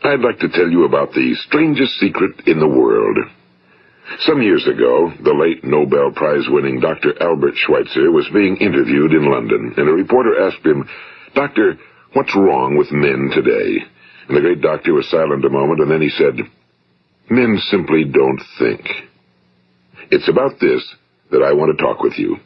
I'd like to tell you about the strangest secret in the world. Some years ago, the late Nobel Prize-winning Dr. Albert Schweitzer was being interviewed in London, and a reporter asked him, "Doctor, what's wrong with men today?" And the great doctor was silent a moment, and then he said, "Men simply don't think." It's about this that I want to talk with you.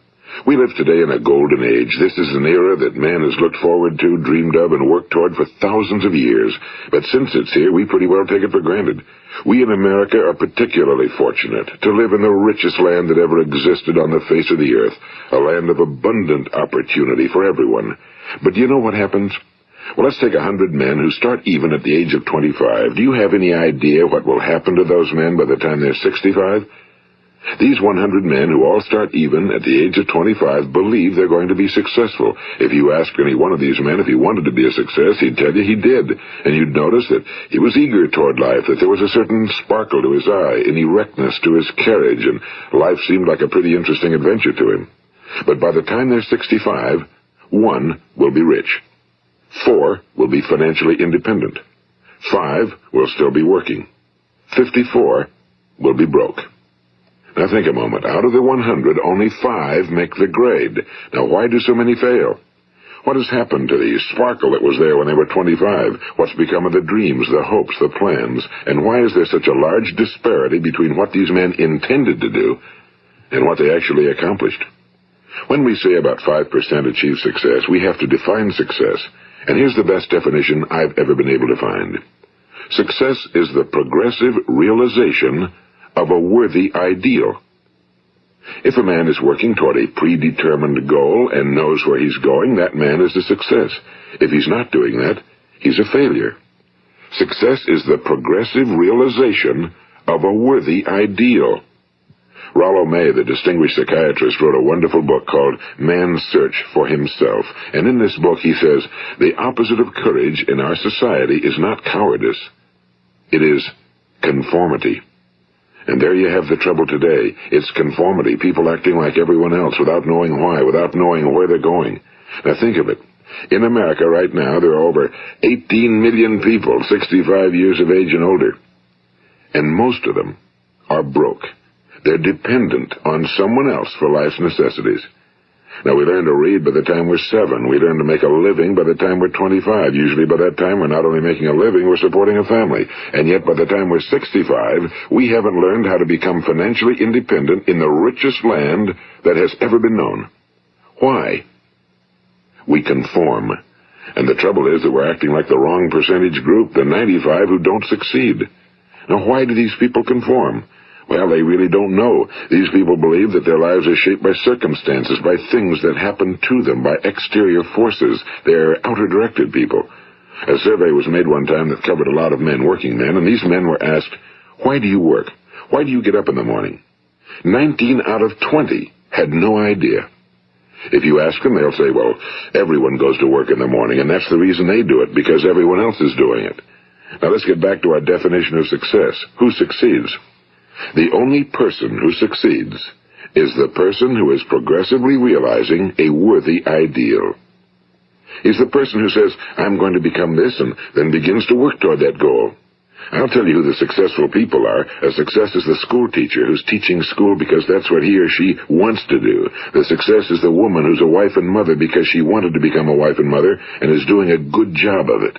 We live today in a golden age. This is an era that man has looked forward to, dreamed of, and worked toward for thousands of years. But since it's here, we pretty well take it for granted. We in America are particularly fortunate to live in the richest land that ever existed on the face of the earth, a land of abundant opportunity for everyone. But do you know what happens? Well, let's take 100 men who start even at the age of 25. Do you have any idea what will happen to those men by the time they're 65? These 100 men who all start even at the age of 25 believe they're going to be successful. If you asked any one of these men if he wanted to be a success, he'd tell you he did. And you'd notice that he was eager toward life, that there was a certain sparkle to his eye, an erectness to his carriage, and life seemed like a pretty interesting adventure to him. But by the time they're 65, 1 will be rich. 4 will be financially independent. 5 will still be working. 54 will be broke. Now think a moment. Out of the 100, only 5 make the grade. Now why do so many fail? What has happened to the sparkle that was there when they were 25? What's become of the dreams, the hopes, the plans? And why is there such a large disparity between what these men intended to do and what they actually accomplished? When we say about 5% achieve success, we have to define success. And here's the best definition I've ever been able to find. Success is the progressive realization of a worthy ideal. If a man is working toward a predetermined goal and knows where he's going, that man is a success. If he's not doing that, he's a failure. Success is the progressive realization of a worthy ideal. Rollo May, the distinguished psychiatrist, wrote a wonderful book called Man's Search for Himself. And in this book he says, the opposite of courage in our society is not cowardice. It is conformity. And there you have the trouble today. It's conformity, people acting like everyone else without knowing why, without knowing where they're going. Now think of it. In America right now, there are over 18 million people 65 years of age and older. And most of them are broke. They're dependent on someone else for life's necessities. Now, we learn to read by the time we're 7. We learn to make a living by the time we're 25. Usually by that time, we're not only making a living, we're supporting a family. And yet, by the time we're 65, we haven't learned how to become financially independent in the richest land that has ever been known. Why? We conform. And the trouble is that we're acting like the wrong percentage group, the 95 who don't succeed. Now, why do these people conform? Well, they really don't know. These people believe that their lives are shaped by circumstances, by things that happen to them, by exterior forces. They're outer-directed people. A survey was made one time that covered a lot of men, working men, and these men were asked, "Why do you work? Why do you get up in the morning?" 19 out of 20 had no idea. If you ask them, they'll say, well, everyone goes to work in the morning, and that's the reason they do it, because everyone else is doing it. Now let's get back to our definition of success. Who succeeds? The only person who succeeds is the person who is progressively realizing a worthy ideal. He's the person who says, I'm going to become this, and then begins to work toward that goal. I'll tell you who the successful people are. A success is the school teacher who's teaching school because that's what he or she wants to do. The success is the woman who's a wife and mother because she wanted to become a wife and mother and is doing a good job of it.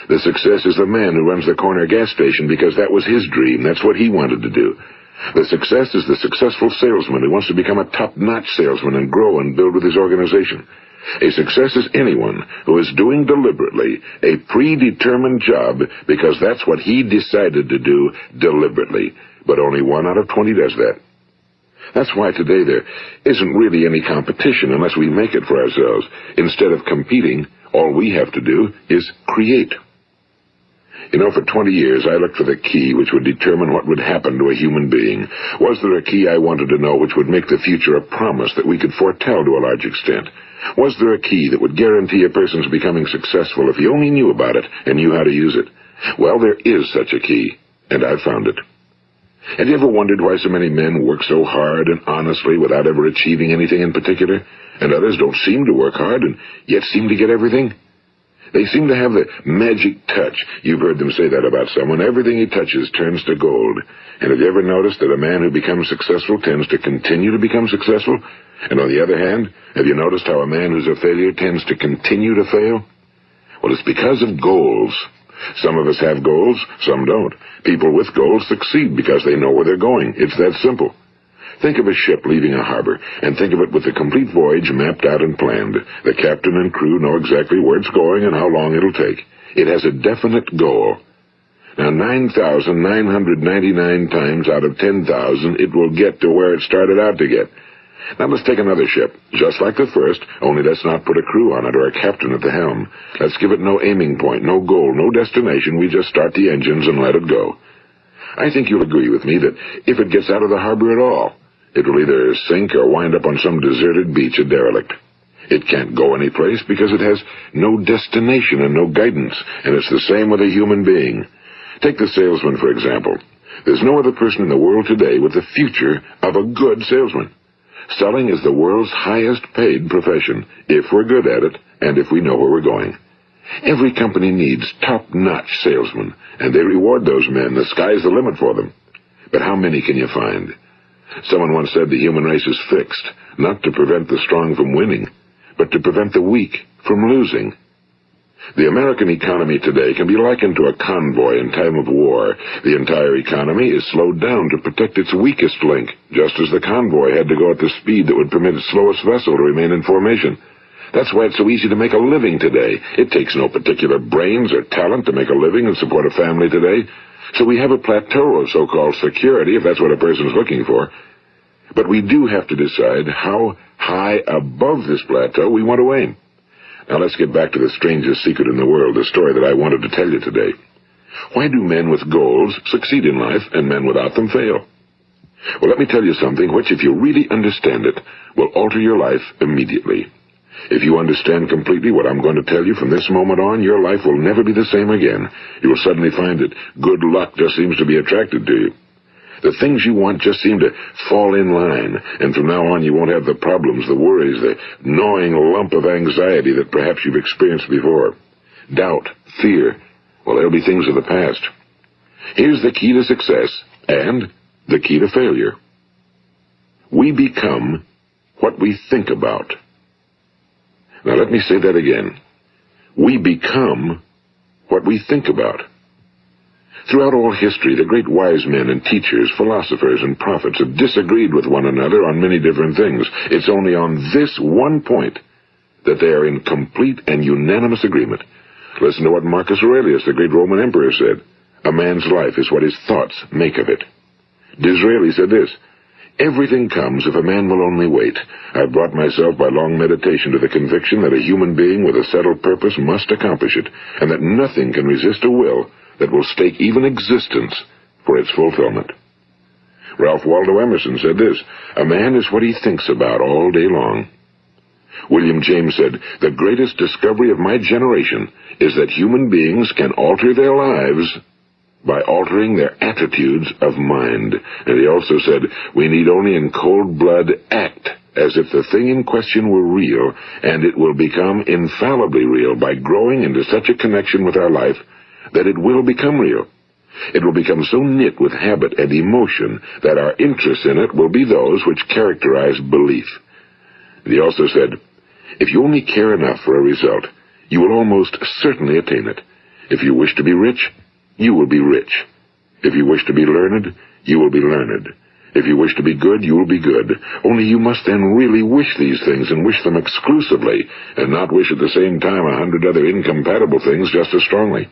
The success is the man who runs the corner gas station because that was his dream. That's what he wanted to do. The success is the successful salesman who wants to become a top-notch salesman and grow and build with his organization. A success is anyone who is doing deliberately a predetermined job because that's what he decided to do deliberately. But only 1 out of 20 does that. That's why today there isn't really any competition unless we make it for ourselves. Instead of competing, all we have to do is create. You know, for 20 years, I looked for the key which would determine what would happen to a human being. Was there a key I wanted to know which would make the future a promise that we could foretell to a large extent? Was there a key that would guarantee a person's becoming successful if he only knew about it and knew how to use it? Well, there is such a key, and I've found it. Have you ever wondered why so many men work so hard and honestly without ever achieving anything in particular, and others don't seem to work hard and yet seem to get everything? They seem to have the magic touch. You've heard them say that about someone. Everything he touches turns to gold. And have you ever noticed that a man who becomes successful tends to continue to become successful? And on the other hand, have you noticed how a man who's a failure tends to continue to fail? Well, it's because of goals. Some of us have goals, some don't. People with goals succeed because they know where they're going. It's that simple. Think of a ship leaving a harbor, and think of it with the complete voyage mapped out and planned. The captain and crew know exactly where it's going and how long it'll take. It has a definite goal. Now, 9,999 times out of 10,000, it will get to where it started out to get. Now let's take another ship, just like the first, only let's not put a crew on it or a captain at the helm. Let's give it no aiming point, no goal, no destination. We just start the engines and let it go. I think you'll agree with me that if it gets out of the harbor at all, it will either sink or wind up on some deserted beach, a derelict. It can't go anyplace because it has no destination and no guidance, and it's the same with a human being. Take the salesman, for example. There's no other person in the world today with the future of a good salesman. Selling is the world's highest paid profession, if we're good at it and if we know where we're going. Every company needs top-notch salesmen, and they reward those men. The sky's the limit for them. But how many can you find? Someone once said the human race is fixed, not to prevent the strong from winning, but to prevent the weak from losing. The American economy today can be likened to a convoy in time of war. The entire economy is slowed down to protect its weakest link, just as the convoy had to go at the speed that would permit its slowest vessel to remain in formation. That's why it's so easy to make a living today. It takes no particular brains or talent to make a living and support a family today. So we have a plateau of so-called security, if that's what a person's looking for. But we do have to decide how high above this plateau we want to aim. Now let's get back to the strangest secret in the world, the story that I wanted to tell you today. Why do men with goals succeed in life and men without them fail? Well, let me tell you something which, if you really understand it, will alter your life immediately. If you understand completely what I'm going to tell you from this moment on, your life will never be the same again. You will suddenly find that good luck just seems to be attracted to you. The things you want just seem to fall in line, and from now on you won't have the problems, the worries, the gnawing lump of anxiety that perhaps you've experienced before. Doubt, fear, well, they'll be things of the past. Here's the key to success and the key to failure. We become what we think about. Now let me say that again. We become what we think about. Throughout all history, the great wise men and teachers, philosophers and prophets have disagreed with one another on many different things. It's only on this one point that they are in complete and unanimous agreement. Listen to what Marcus Aurelius, the great Roman emperor, said. A man's life is what his thoughts make of it. Disraeli said this, everything comes if a man will only wait. I've brought myself by long meditation to the conviction that a human being with a settled purpose must accomplish it, and that nothing can resist a will that will stake even existence for its fulfillment. Ralph Waldo Emerson said this, a man is what he thinks about all day long. William James said, the greatest discovery of my generation is that human beings can alter their lives by altering their attitudes of mind. And he also said, we need only in cold blood act as if the thing in question were real, and it will become infallibly real by growing into such a connection with our life that it will become real. It will become so knit with habit and emotion that our interest in it will be those which characterize belief. And he also said, if you only care enough for a result, you will almost certainly attain it. If you wish to be rich, you will be rich. If you wish to be learned, you will be learned. If you wish to be good, you will be good. Only you must then really wish these things and wish them exclusively, and not wish at the same time 100 other incompatible things just as strongly.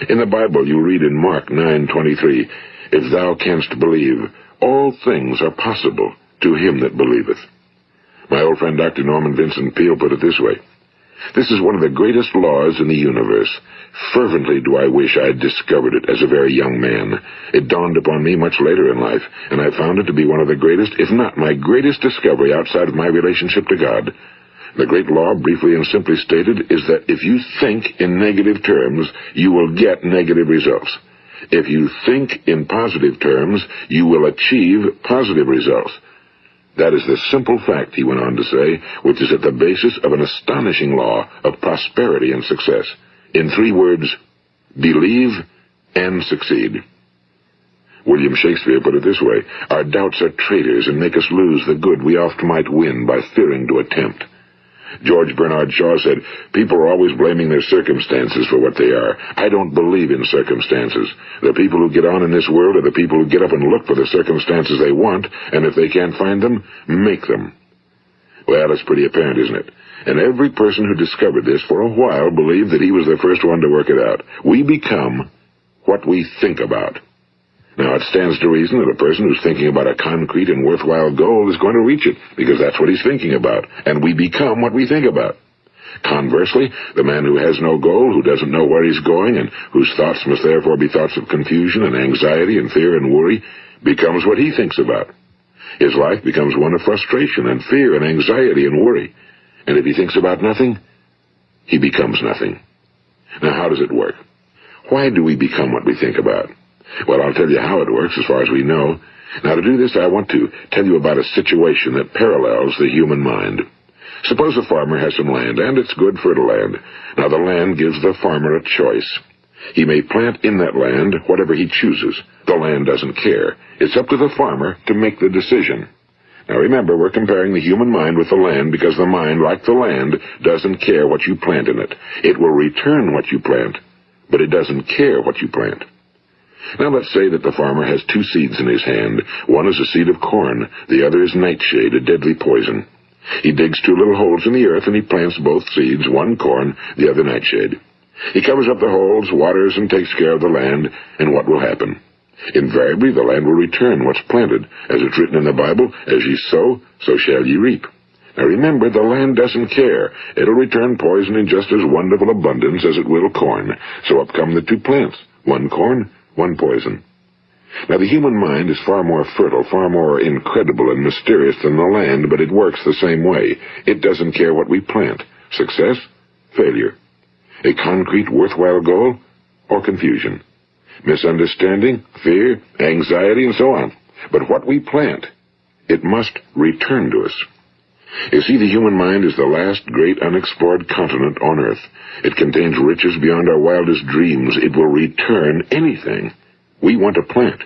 In the Bible you read in Mark 9:23, if thou canst believe, all things are possible to him that believeth. My old friend Dr. Norman Vincent Peale put it this way, this is one of the greatest laws in the universe. Fervently do I wish I had discovered it as a very young man. It dawned upon me much later in life, and I found it to be one of the greatest, if not my greatest discovery outside of my relationship to God. The great law, briefly and simply stated, is that if you think in negative terms, you will get negative results. If you think in positive terms, you will achieve positive results. That is the simple fact, he went on to say, which is at the basis of an astonishing law of prosperity and success. In 3 words, believe and succeed. William Shakespeare put it this way: our doubts are traitors and make us lose the good we oft might win by fearing to attempt. George Bernard Shaw said, people are always blaming their circumstances for what they are. I don't believe in circumstances. The people who get on in this world are the people who get up and look for the circumstances they want, and if they can't find them, make them. Well, it's pretty apparent, isn't it? And every person who discovered this for a while believed that he was the first one to work it out. We become what we think about. Now, it stands to reason that a person who's thinking about a concrete and worthwhile goal is going to reach it, because that's what he's thinking about, and we become what we think about. Conversely, the man who has no goal, who doesn't know where he's going, and whose thoughts must therefore be thoughts of confusion and anxiety and fear and worry, becomes what he thinks about. His life becomes one of frustration and fear and anxiety and worry. And if he thinks about nothing, he becomes nothing. Now, how does it work? Why do we become what we think about? Well, I'll tell you how it works as far as we know. Now, to do this, I want to tell you about a situation that parallels the human mind. Suppose a farmer has some land, and it's good fertile land. Now, the land gives the farmer a choice. He may plant in that land whatever he chooses. The land doesn't care. It's up to the farmer to make the decision. Now, remember, we're comparing the human mind with the land because the mind, like the land, doesn't care what you plant in it. It will return what you plant, but it doesn't care what you plant. Now, let's say that the farmer has 2 seeds in his hand. One is a seed of corn. The other is nightshade, a deadly poison. He digs 2 little holes in the earth, and he plants both seeds, one corn, the other nightshade. He covers up the holes, waters, and takes care of the land, and what will happen? Invariably, the land will return what's planted. As it's written in the Bible, as ye sow, so shall ye reap. Now remember, the land doesn't care. It'll return poison in just as wonderful abundance as it will corn. So up come the 2 plants, one corn, one poison. Now, the human mind is far more fertile, far more incredible and mysterious than the land, but it works the same way. It doesn't care what we plant. Success, failure. A concrete, worthwhile goal, or confusion. Misunderstanding, fear, anxiety, and so on. But what we plant, it must return to us. You see, the human mind is the last great unexplored continent on Earth. It contains riches beyond our wildest dreams. It will return anything we want to plant.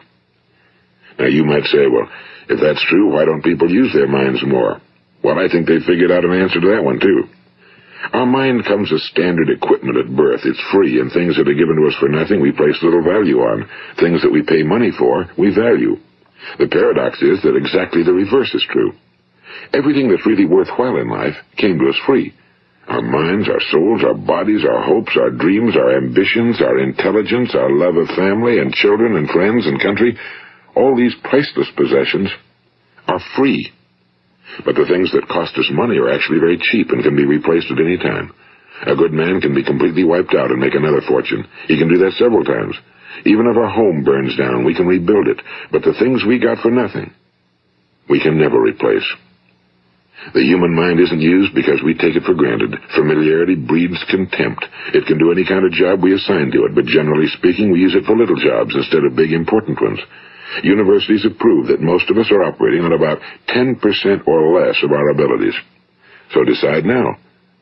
Now, you might say, well, if that's true, why don't people use their minds more? Well, I think they figured out an answer to that one, too. Our mind comes as standard equipment at birth. It's free, and things that are given to us for nothing we place little value on. Things that we pay money for, we value. The paradox is that exactly the reverse is true. Everything that's really worthwhile in life came to us free. Our minds, our souls, our bodies, our hopes, our dreams, our ambitions, our intelligence, our love of family and children and friends and country, all these priceless possessions are free. But the things that cost us money are actually very cheap and can be replaced at any time. A good man can be completely wiped out and make another fortune. He can do that several times. Even if our home burns down, we can rebuild it. But the things we got for nothing, we can never replace. The human mind isn't used because we take it for granted. Familiarity breeds contempt. It can do any kind of job we assign to it, but generally speaking, we use it for little jobs instead of big, important ones. Universities have proved that most of us are operating on about 10% or less of our abilities. So decide now,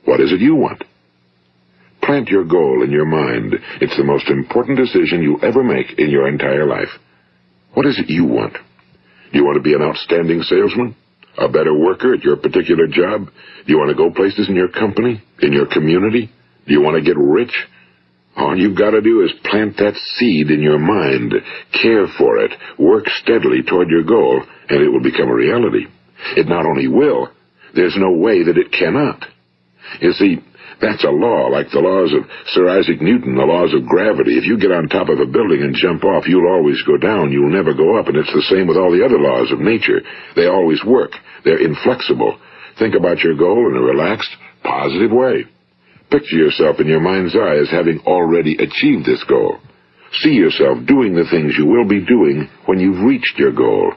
what is it you want? Plant your goal in your mind. It's the most important decision you'll ever make in your entire life. What is it you want? Do you want to be an outstanding salesman? A better worker at your particular job? Do you want to go places in your company? In your community? Do you want to get rich? All you've got to do is plant that seed in your mind, care for it, work steadily toward your goal, and it will become a reality. It not only will, there's no way that it cannot. You see, that's a law, like the laws of Sir Isaac Newton, the laws of gravity. If you get on top of a building and jump off, you'll always go down. You'll never go up, and it's the same with all the other laws of nature. They always work. They're inflexible. Think about your goal in a relaxed, positive way. Picture yourself in your mind's eye as having already achieved this goal. See yourself doing the things you will be doing when you've reached your goal.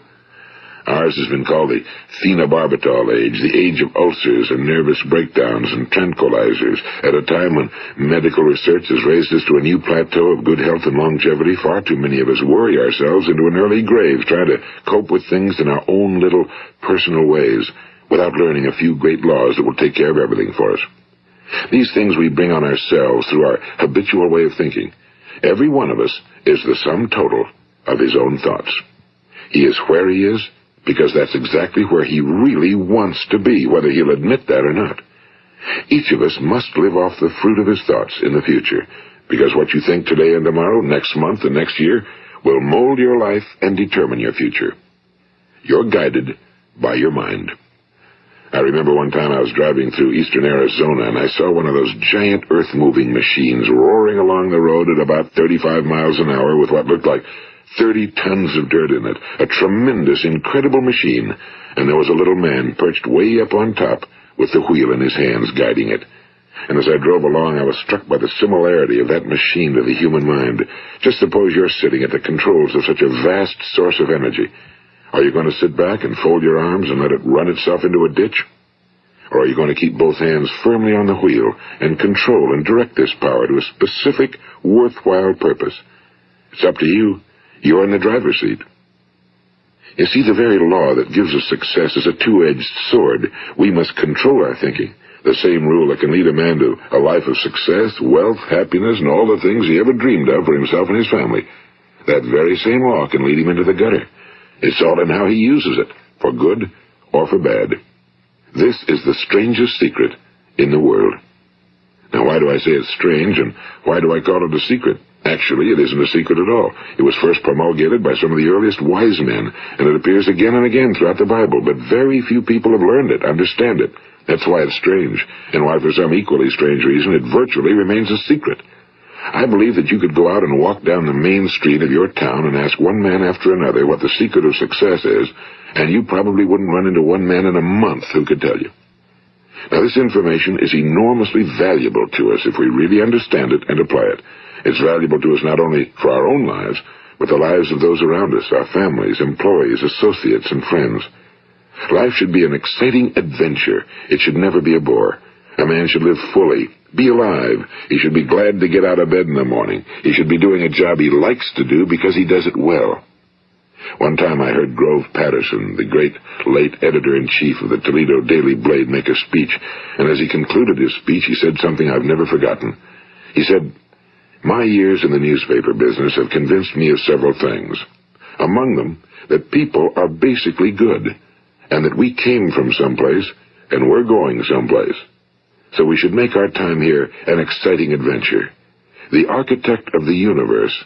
Ours has been called the phenobarbital age, the age of ulcers and nervous breakdowns and tranquilizers. At a time when medical research has raised us to a new plateau of good health and longevity, far too many of us worry ourselves into an early grave trying to cope with things in our own little personal ways without learning a few great laws that will take care of everything for us. These things we bring on ourselves through our habitual way of thinking. Every one of us is the sum total of his own thoughts. He is where he is because that's exactly where he really wants to be, whether he'll admit that or not. Each of us must live off the fruit of his thoughts in the future, because what you think today and tomorrow, next month and next year, will mold your life and determine your future. You're guided by your mind. I remember one time I was driving through eastern Arizona, and I saw one of those giant earth-moving machines roaring along the road at about 35 miles an hour with what looked like 30 tons of dirt in it. A tremendous, incredible machine, and there was a little man perched way up on top with the wheel in his hands guiding it. And as I drove along, I was struck by the similarity of that machine to the human mind. Just suppose you're sitting at the controls of such a vast source of energy. Are you going to sit back and fold your arms and let it run itself into a ditch? Or are you going to keep both hands firmly on the wheel and control and direct this power to a specific, worthwhile purpose? It's up to you. You're in the driver's seat. You see, the very law that gives us success is a two-edged sword. We must control our thinking. The same rule that can lead a man to a life of success, wealth, happiness, and all the things he ever dreamed of for himself and his family. That very same law can lead him into the gutter. It's all in how he uses it, for good or for bad. This is the strangest secret in the world. Now, why do I say it's strange, and why do I call it a secret? Actually, it isn't a secret at all. It was first promulgated by some of the earliest wise men, and it appears again and again throughout the Bible, but very few people have learned it, understand it. That's why it's strange, and why for some equally strange reason it virtually remains a secret. I believe that you could go out and walk down the main street of your town and ask one man after another what the secret of success is, and you probably wouldn't run into one man in a month who could tell you. Now, this information is enormously valuable to us if we really understand it and apply it. It's valuable to us not only for our own lives, but the lives of those around us, our families, employees, associates, and friends. Life should be an exciting adventure. It should never be a bore. A man should live fully, be alive. He should be glad to get out of bed in the morning. He should be doing a job he likes to do because he does it well. One time I heard Grove Patterson, the great late editor-in-chief of the Toledo Daily Blade, make a speech, and as he concluded his speech, he said something I've never forgotten. He said, "My years in the newspaper business have convinced me of several things. Among them, that people are basically good, and that we came from someplace, and we're going someplace. So we should make our time here an exciting adventure. The architect of the universe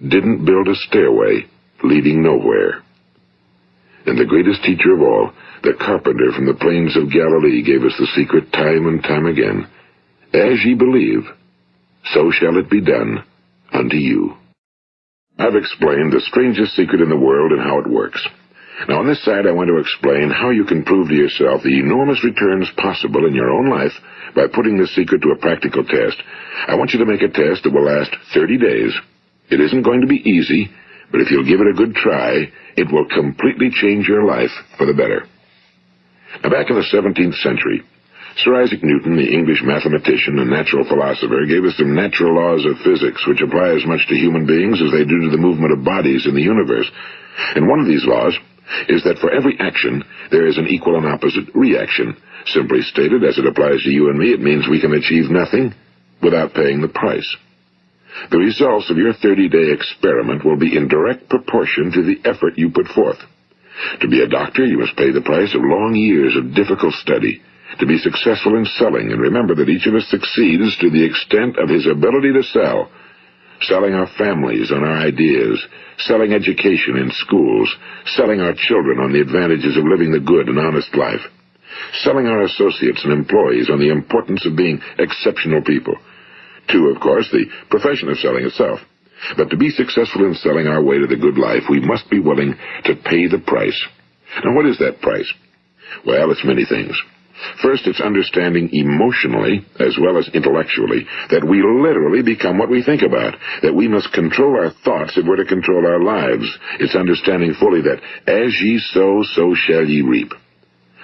didn't build a stairway leading nowhere." And the greatest teacher of all, the carpenter from the plains of Galilee, gave us the secret time and time again. As ye believe, so shall it be done unto you. I've explained the strangest secret in the world and how it works. Now, on this side, I want to explain how you can prove to yourself the enormous returns possible in your own life by putting this secret to a practical test. I want you to make a test that will last 30 days. It isn't going to be easy, but if you'll give it a good try, it will completely change your life for the better. Now, back in the 17th century, Sir Isaac Newton, the English mathematician and natural philosopher, gave us some natural laws of physics which apply as much to human beings as they do to the movement of bodies in the universe. And one of these laws is that for every action, there is an equal and opposite reaction. Simply stated, as it applies to you and me, it means we can achieve nothing without paying the price. The results of your 30-day experiment will be in direct proportion to the effort you put forth. To be a doctor, you must pay the price of long years of difficult study. To be successful in selling, and remember that each of us succeeds to the extent of his ability to sell. Selling our families on our ideas, selling education in schools, selling our children on the advantages of living the good and honest life, selling our associates and employees on the importance of being exceptional people. To, of course, the profession of selling itself. But to be successful in selling our way to the good life, we must be willing to pay the price. Now, what is that price? Well, it's many things. First, it's understanding emotionally, as well as intellectually, that we literally become what we think about, that we must control our thoughts if we're to control our lives. It's understanding fully that as ye sow, so shall ye reap.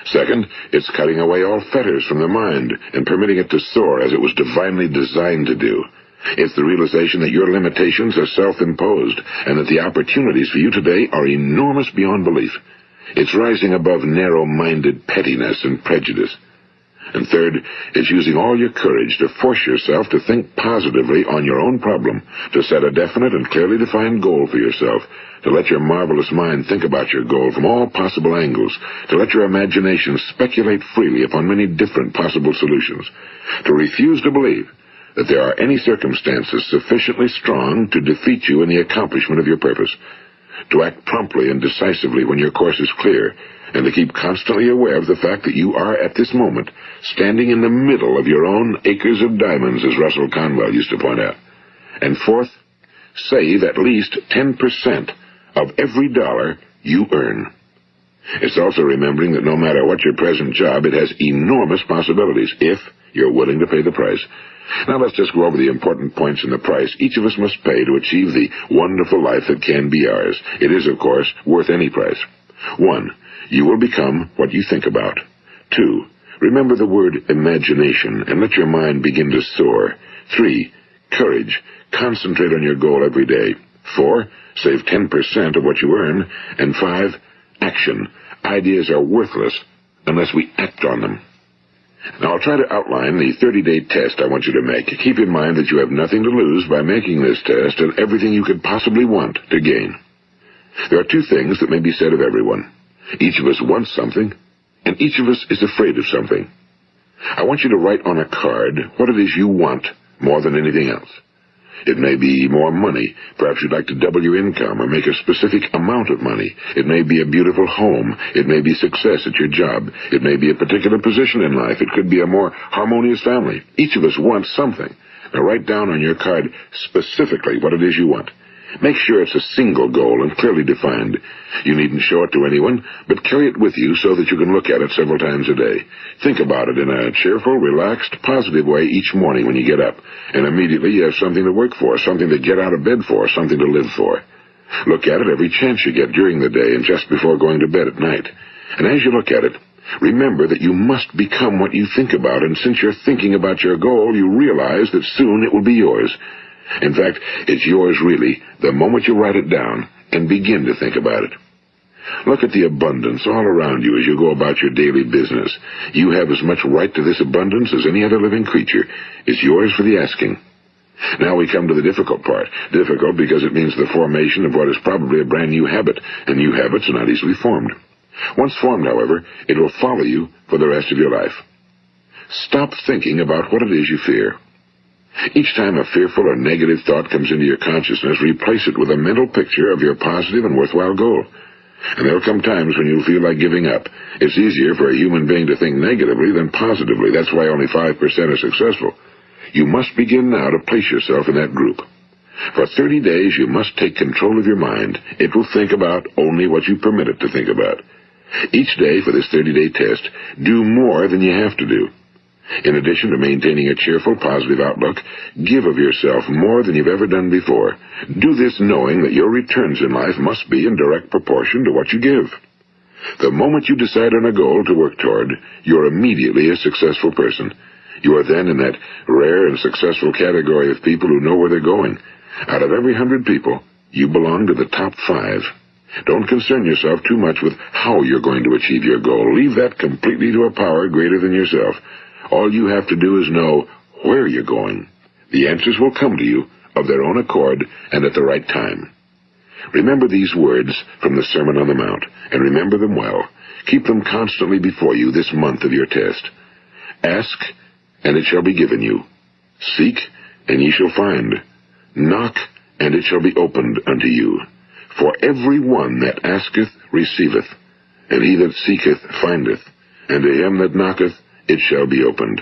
Second, it's cutting away all fetters from the mind and permitting it to soar as it was divinely designed to do. It's the realization that your limitations are self-imposed and that the opportunities for you today are enormous beyond belief. It's rising above narrow-minded pettiness and prejudice. And third, it's using all your courage to force yourself to think positively on your own problem, to set a definite and clearly defined goal for yourself, to let your marvelous mind think about your goal from all possible angles, to let your imagination speculate freely upon many different possible solutions, to refuse to believe that there are any circumstances sufficiently strong to defeat you in the accomplishment of your purpose, to act promptly and decisively when your course is clear, and to keep constantly aware of the fact that you are, at this moment, standing in the middle of your own acres of diamonds, as Russell Conwell used to point out. And fourth, save at least 10% of every dollar you earn. It's also remembering that no matter what your present job, it has enormous possibilities, if you're willing to pay the price. Now let's just go over the important points in the price each of us must pay to achieve the wonderful life that can be ours. It is, of course, worth any price. 1. You will become what you think about. 2. Remember the word imagination and let your mind begin to soar. 3. Courage. Concentrate on your goal every day. 4. Save 10% of what you earn. And 5. Action. Ideas are worthless unless we act on them. Now, I'll try to outline the 30-day test I want you to make. Keep in mind that you have nothing to lose by making this test and everything you could possibly want to gain. There are 2 things that may be said of everyone. Each of us wants something, and each of us is afraid of something. I want you to write on a card what it is you want more than anything else. It may be more money. Perhaps you'd like to double your income or make a specific amount of money. It may be a beautiful home. It may be success at your job. It may be a particular position in life. It could be a more harmonious family. Each of us wants something. Now write down on your card specifically what it is you want. Make sure it's a single goal and clearly defined. You needn't show it to anyone, but carry it with you so that you can look at it several times a day. Think about it in a cheerful, relaxed, positive way each morning when you get up, and immediately you have something to work for, something to get out of bed for, something to live for. Look at it every chance you get during the day and just before going to bed at night. And as you look at it, remember that you must become what you think about, and since you're thinking about your goal, you realize that soon it will be yours. In fact, it's yours really the moment you write it down and begin to think about it. Look at the abundance all around you as you go about your daily business. You have as much right to this abundance as any other living creature. It's yours for the asking. Now we come to the difficult part. Difficult because it means the formation of what is probably a brand new habit, and new habits are not easily formed. Once formed, however, it will follow you for the rest of your life. Stop thinking about what it is you fear. Each time a fearful or negative thought comes into your consciousness, replace it with a mental picture of your positive and worthwhile goal. And there will come times when you'll feel like giving up. It's easier for a human being to think negatively than positively. That's why only 5% are successful. You must begin now to place yourself in that group. For 30 days, you must take control of your mind. It will think about only what you permit it to think about. Each day for this 30-day test, do more than you have to do. In addition to maintaining a cheerful, positive outlook, give of yourself more than you've ever done before. Do this knowing that your returns in life must be in direct proportion to what you give. The moment you decide on a goal to work toward, you're immediately a successful person. You are then in that rare and successful category of people who know where they're going. Out of every 100 people, you belong to the top 5. Don't concern yourself too much with how you're going to achieve your goal. Leave that completely to a power greater than yourself. All you have to do is know where you're going. The answers will come to you of their own accord and at the right time. Remember these words from the Sermon on the Mount, and remember them well. Keep them constantly before you this month of your test. Ask, and it shall be given you. Seek, and ye shall find. Knock, and it shall be opened unto you. For every one that asketh receiveth, and he that seeketh findeth, and to him that knocketh it shall be opened.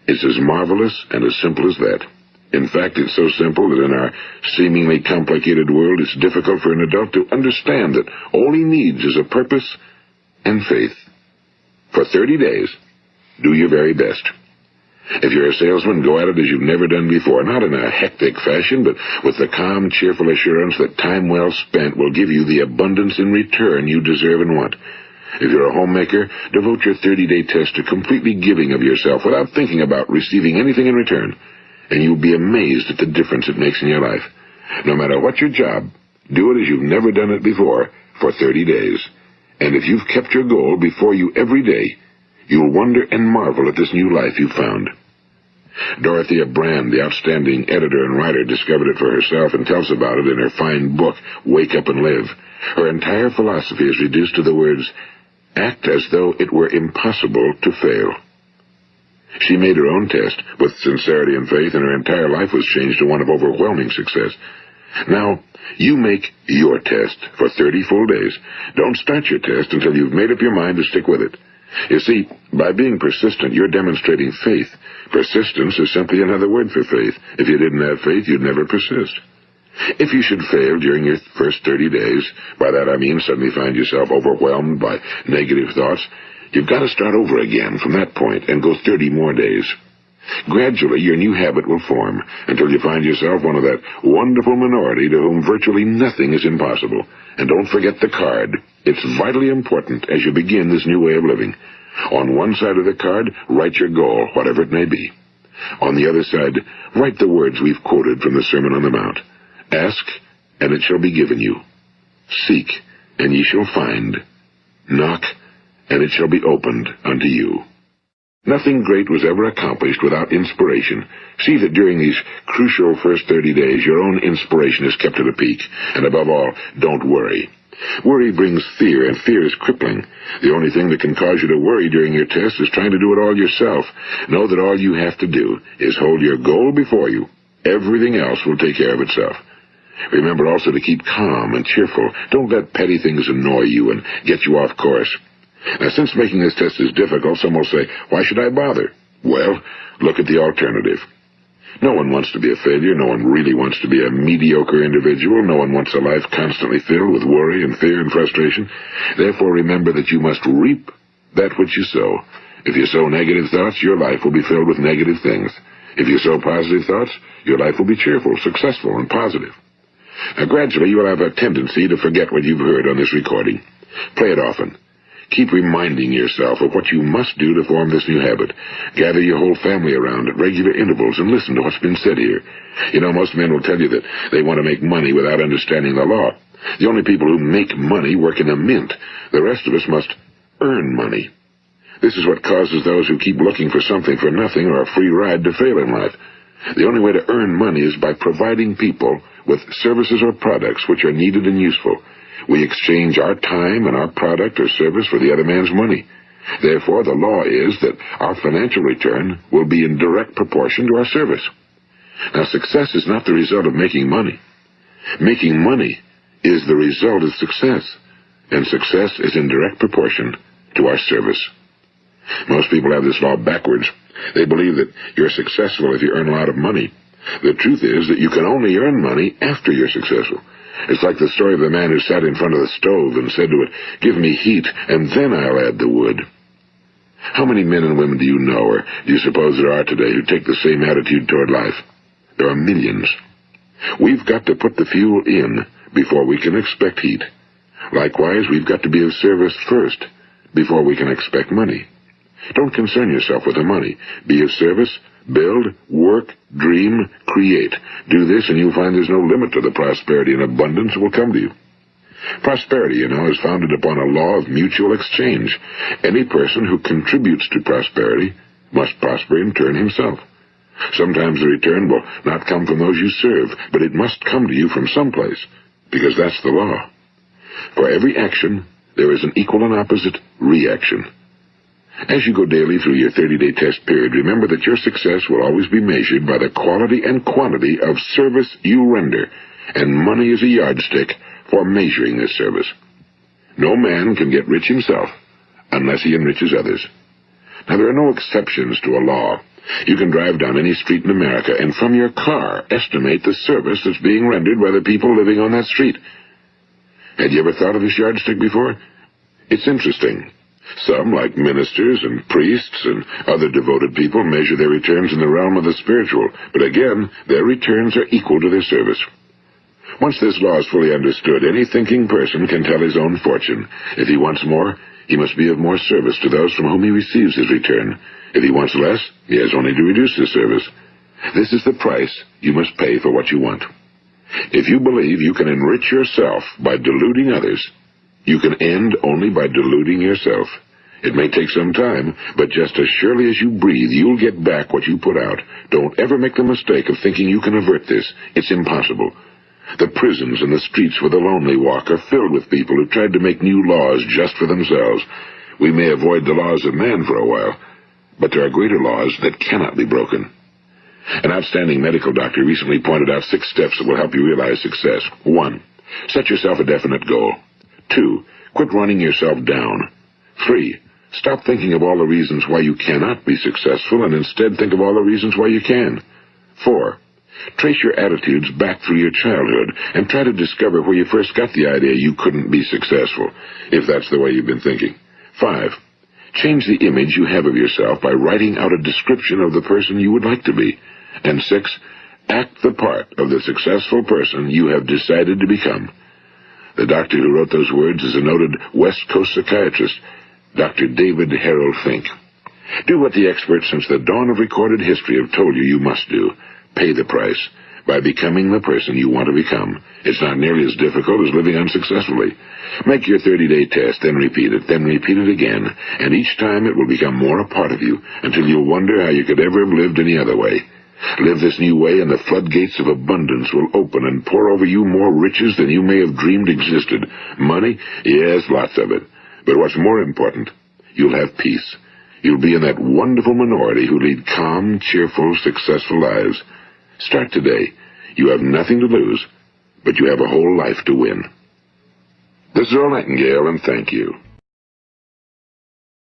It's as marvelous and as simple as that. In fact, it's so simple that in our seemingly complicated world, it's difficult for an adult to understand that all he needs is a purpose and faith. For 30 days, Do your very best. If you're a salesman, go at it as you've never done before, not in a hectic fashion, but with the calm, cheerful assurance that time well spent will give you the abundance in return you deserve and want. If you're a homemaker, devote your 30-day test to completely giving of yourself without thinking about receiving anything in return, and you'll be amazed at the difference it makes in your life. No matter what your job, do it as you've never done it before for 30 days. And if you've kept your goal before you every day, you'll wonder and marvel at this new life you've found. Dorothea Brand, the outstanding editor and writer, discovered it for herself and tells about it in her fine book, Wake Up and Live. Her entire philosophy is reduced to the words, act as though it were impossible to fail. She made her own test with sincerity and faith, and her entire life was changed to one of overwhelming success. Now, you make your test for 30 full days. Don't start your test until you've made up your mind to stick with it. You see, by being persistent, you're demonstrating faith. Persistence is simply another word for faith. If you didn't have faith, you'd never persist. If you should fail during your first 30 days, by that I mean suddenly find yourself overwhelmed by negative thoughts, you've got to start over again from that point and go 30 more days. Gradually, your new habit will form until you find yourself one of that wonderful minority to whom virtually nothing is impossible. And don't forget the card. It's vitally important as you begin this new way of living. On one side of the card, write your goal, whatever it may be. On the other side, write the words we've quoted from the Sermon on the Mount. Ask, and it shall be given you. Seek, and ye shall find. Knock, and it shall be opened unto you. Nothing great was ever accomplished without inspiration. See that during these crucial first 30 days, your own inspiration is kept at a peak. And above all, don't worry. Worry brings fear, and fear is crippling. The only thing that can cause you to worry during your test is trying to do it all yourself. Know that all you have to do is hold your goal before you. Everything else will take care of itself. Remember also to keep calm and cheerful. Don't let petty things annoy you and get you off course. Now, since making this test is difficult, some will say, why should I bother? Well, look at the alternative. No one wants to be a failure. No one really wants to be a mediocre individual. No one wants a life constantly filled with worry and fear and frustration. Therefore, remember that you must reap that which you sow. If you sow negative thoughts, your life will be filled with negative things. If you sow positive thoughts, your life will be cheerful, successful, and positive. Now, gradually, you will have a tendency to forget what you've heard on this recording. Play it often. Keep reminding yourself of what you must do to form this new habit. Gather your whole family around at regular intervals and listen to what's been said here. You know, most men will tell you that they want to make money without understanding the law. The only people who make money work in a mint. The rest of us must earn money. This is what causes those who keep looking for something for nothing or a free ride to fail in life. The only way to earn money is by providing people with services or products which are needed and useful. We exchange our time and our product or service for the other man's money. Therefore, the law is that our financial return will be in direct proportion to our service. Now, success is not the result of making money. Making money is the result of success, and success is in direct proportion to our service. Most people have this law backwards. They believe that you're successful if you earn a lot of money. The truth is that you can only earn money after you're successful. It's like the story of the man who sat in front of the stove and said to it, give me heat, and then I'll add the wood. How many men and women do you know, or do you suppose there are today, who take the same attitude toward life? There are millions. We've got to put the fuel in before we can expect heat. Likewise, we've got to be of service first before we can expect money. Don't concern yourself with the money. Be of service, build, work, dream, create. Do this, and you'll find there's no limit to the prosperity and abundance that will come to you. Prosperity, you know, is founded upon a law of mutual exchange. Any person who contributes to prosperity must prosper in turn himself. Sometimes the return will not come from those you serve, but it must come to you from someplace, because that's the law. For every action, there is an equal and opposite reaction. As you go daily through your 30-day test period, remember that your success will always be measured by the quality and quantity of service you render, and money is a yardstick for measuring this service. No man can get rich himself unless he enriches others. Now, there are no exceptions to a law. You can drive down any street in America and from your car estimate the service that's being rendered by the people living on that street. Had you ever thought of this yardstick before? It's interesting. Some, like ministers and priests and other devoted people, measure their returns in the realm of the spiritual, but again, their returns are equal to their service. Once this law is fully understood, any thinking person can tell his own fortune. If he wants more, he must be of more service to those from whom he receives his return. If he wants less, he has only to reduce his service. This is the price you must pay for what you want. If you believe you can enrich yourself by deluding others, you can end only by deluding yourself. It may take some time, but just as surely as you breathe, you'll get back what you put out. Don't ever make the mistake of thinking you can avert this. It's impossible. The prisons and the streets where the lonely walk are filled with people who tried to make new laws just for themselves. We may avoid the laws of man for a while, but there are greater laws that cannot be broken. An outstanding medical doctor recently pointed out 6 steps that will help you realize success. 1. Set yourself a definite goal. 2. Quit running yourself down. 3. Stop thinking of all the reasons why you cannot be successful and instead think of all the reasons why you can. 4. Trace your attitudes back through your childhood and try to discover where you first got the idea you couldn't be successful, if that's the way you've been thinking. 5. Change the image you have of yourself by writing out a description of the person you would like to be. And 6. Act the part of the successful person you have decided to become. The doctor who wrote those words is a noted West Coast psychiatrist, Dr. David Harold Fink. Do what the experts since the dawn of recorded history have told you you must do. Pay the price by becoming the person you want to become. It's not nearly as difficult as living unsuccessfully. Make your 30-day test, then repeat it again, and each time it will become more a part of you until you'll wonder how you could ever have lived any other way. Live this new way and the floodgates of abundance will open and pour over you more riches than you may have dreamed existed. Money? Yes, lots of it. But what's more important, you'll have peace. You'll be in that wonderful minority who lead calm, cheerful, successful lives. Start today. You have nothing to lose, but you have a whole life to win. This is Earl Nightingale, and thank you.